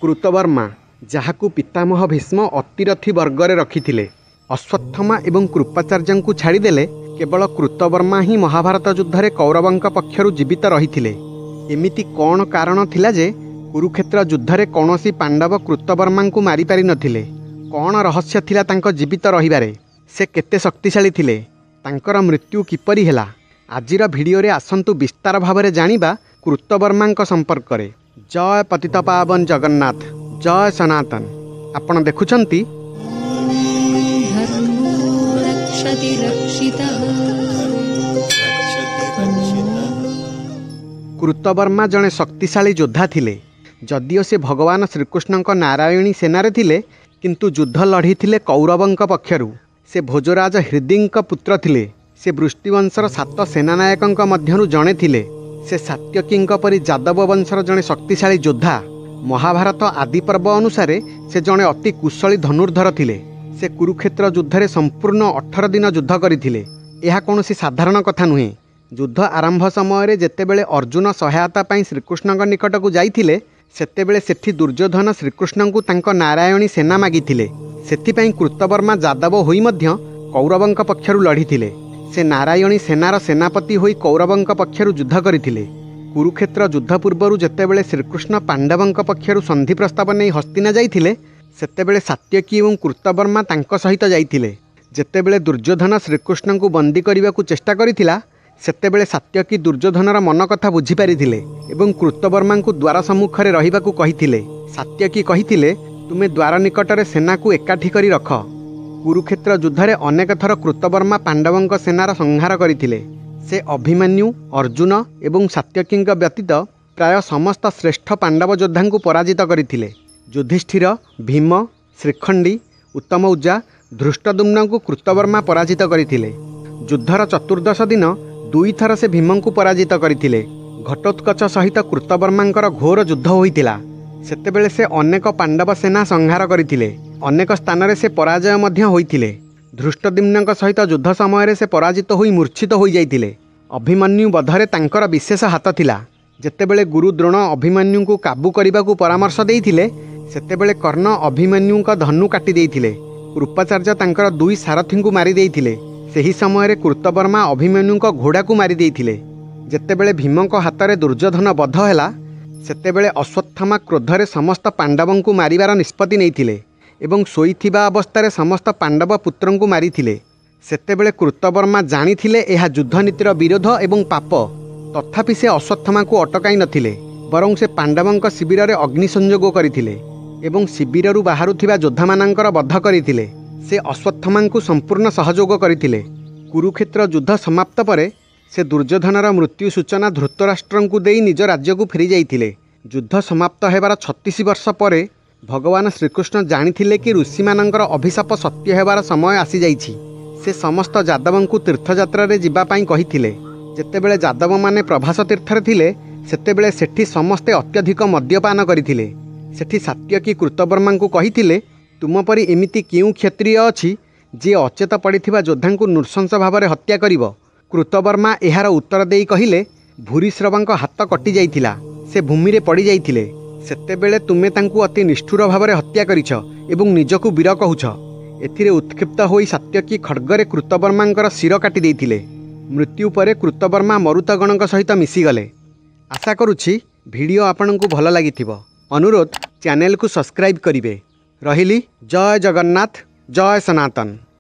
कृतवर्मा जहाकू पितामह भीष्म अतिरथी वर्गरे रखिथिले। अश्वत्थामा एवं कृपाचार्य को छाड़देले केवल कृतवर्मा ही महाभारत युद्धरे कौरवंक पक्षरु जीवित रहिथिले। एमिति कौन कारण थिला जे कुरुक्षेत्र युद्धरे कौनसी पांडव कृतवर्मा को मारी पारि नथिले? कौन रहस्य थिला तांको जीवित रहिबारे? से केते शक्तिशाली थिले? तांकर मृत्यु किपरि हेला? आजिर भिडियो रे आसंतु विस्तार भावरे जानिबा कृतवर्मा संपर्क रे। जय पतितपावन जगन्नाथ, जय सनातन। आपण देखुछंती कृतवर्मा जड़े शक्तिशाली योद्धा थिले। जदिओ से भगवान श्रीकृष्ण नारायणी सेनारे थिले, किंतु युद्ध लड़ी थिले कौरवंक पक्षरु। से भोजराज हृदिंक पुत्र थिले। से वृष्टिवंशर 7 सेनानायकंक मध्यरु जणे थिले। से सात्यकींक परि जादव वंशर जड़े शक्तिशाली योद्धा। महाभारत आदि पर्व अनुसार से जड़े अति कुशली धनुर्धर थिले। से कुरुक्षेत्र युद्धरे संपूर्ण 18 दिन युद्ध करथिले। यह कौनसी साधारण कथा नुहे। युद्ध आरंभ समय जेतेबेले अर्जुन सहायता पाई श्रीकृष्ण निकट को जाइथिले, सेतेबेले सेठी दुर्योधन श्रीकृष्ण को तांको नारायणी सेना मागिथिले। सेथिपाई कृतवर्मा जादव होई मध्य कौरवंक पक्षरु लढ़िथिले। से नारायणी सेनार सेनापति होई कौरवंक पक्षरु युद्ध करथिले। कुरुक्षेत्र युद्ध पूर्वरु जेतेबेले श्रीकृष्ण पांडवंक पक्षरु संधि प्रस्ताव नहीं हस्तिना जाइथिले, सेतेबेले सात्यकी एवं कृतवर्मा तांको सहित जाइथिले। जेतेबेले दुर्योधन श्रीकृष्ण को बंदी करने को चेष्टा करिथिला, सेतेबेले सात्यकी दुर्योधनर मन कथा बुझी पारिथिले एवं कृतवर्मा को द्वार सम्मुख रे रहिबाकू कहिथिले। सात्यकी कहिथिले, तुमे द्वार निकटरे सेना को एकाठी करी रख। कुरुक्षेत्र युद्धरे अनेक थर कृतवर्मा पांडवंक सेनार संहार करथिले। से अभिमन्यु, अर्जुन एवं सात्यकींक व्यतीत प्राय समस्त श्रेष्ठ पांडव योद्धा को पराजित करथिले। युधिष्ठिर, भीम, श्रीखंडी, उत्तमौजा, धृष्टद्युम्न को कृतवर्मा पराजित करथिले। युद्धर चतुर्दश दिन 2 थर से भीम को पराजित करथिले। घटोत्कच सहित कृतवर्मांकर घोर युद्ध होइतिला। सेतेबेले से अनेक पांडव सेना संहार करथिले। अनेक स्थान रे से पराजय मध्य होइतिले। धृष्टद्युम्नक सहित युद्ध समय से पराजित होई मूर्छित होई जाइतिले। अभिमन्यु बधरे तांकर विशेष हाथ थिला। जेतेबेले गुरु द्रोण अभिमन्यु को काबू करने परामर्श देइथिले, सेतेबेले कर्ण अभिमन्युक धनु काटी देइथिले। कृपाचार्य तांकर 2 सारथी को मारी देइथिले। सेही समय कृतवर्मा अभिमन्युक घोड़ा को मारी देइथिले। जेतेबेले भीमक हाथ में दुर्योधन बध हैला, सेतेबेले अश्वत्थामा क्रोधरे समस्त पांडवों को मारिबार निष्पत्ति नैथिले एवं शोइथिबा अवस्था समस्त पांडव पुत्रं को मारिथिले। सेतेबेले कृतवर्मा जानिथिले एहा युद्ध नीतिर विरोध एवं पाप। तथापि से अश्वत्थामा को अटकाई नथिले, बरं से पांडवंक शिविर रे अग्नि संयोग करथिले एवं शिविररु बाहरुथिबा योद्धामानंकर वध करथिले। से अश्वत्थामा को संपूर्ण सहयोग करथिले। कुरुक्षेत्र युद्ध समाप्त परे से दुर्योधनर मृत्यु सूचना धृतराष्ट्र को देई निज राज्य को फेरी जाइथिले। युद्ध समाप्त हेबार 36 वर्ष परे भगवान श्रीकृष्ण जानिथिले कि ऋषिमानंकर अभिशाप सत्य हेबार समय आसी जाइछि। से समस्त यादवों को तीर्थयात्रा रे जिबा पाई कहिथिले। जेतेबेले यादव माने प्रभास तीर्थरे थिले, सेतेबेले सेठी समस्ते अत्यधिक मद्यपान करिथिले। सेठी सात्यकी कृतवर्मा को कहिथिले, तुम परि एमिति केउ क्षत्रिय अछि जे अचेत पड़िथिबा योद्धा को नृशंस भाव हत्या करिवो? कृतवर्मा एहार उत्तर देई कहिले, भूरिश्रवंक हाथ कटि जाइथिला। से भूमि रे पड़ी जाइथिले। सेतेबेले तुमे तांकु अति निष्ठुर भाव हत्या करिछ एवं निजकु वीर कहुछ। एथिरे उत्क्षिप्त होई सात्यकी खड्गरे कृतवर्मांकर शिर काटि देइथिले। मृत्यु परे कृतवर्मा मरुतगणक सहित मिसिगले। आशा करुछि भिडियो आपनकु भल लागिथिबो। अनुरोध, चैनल को सब्सक्राइब करिवे। रहिली। जय जगन्नाथ, जय सनातन।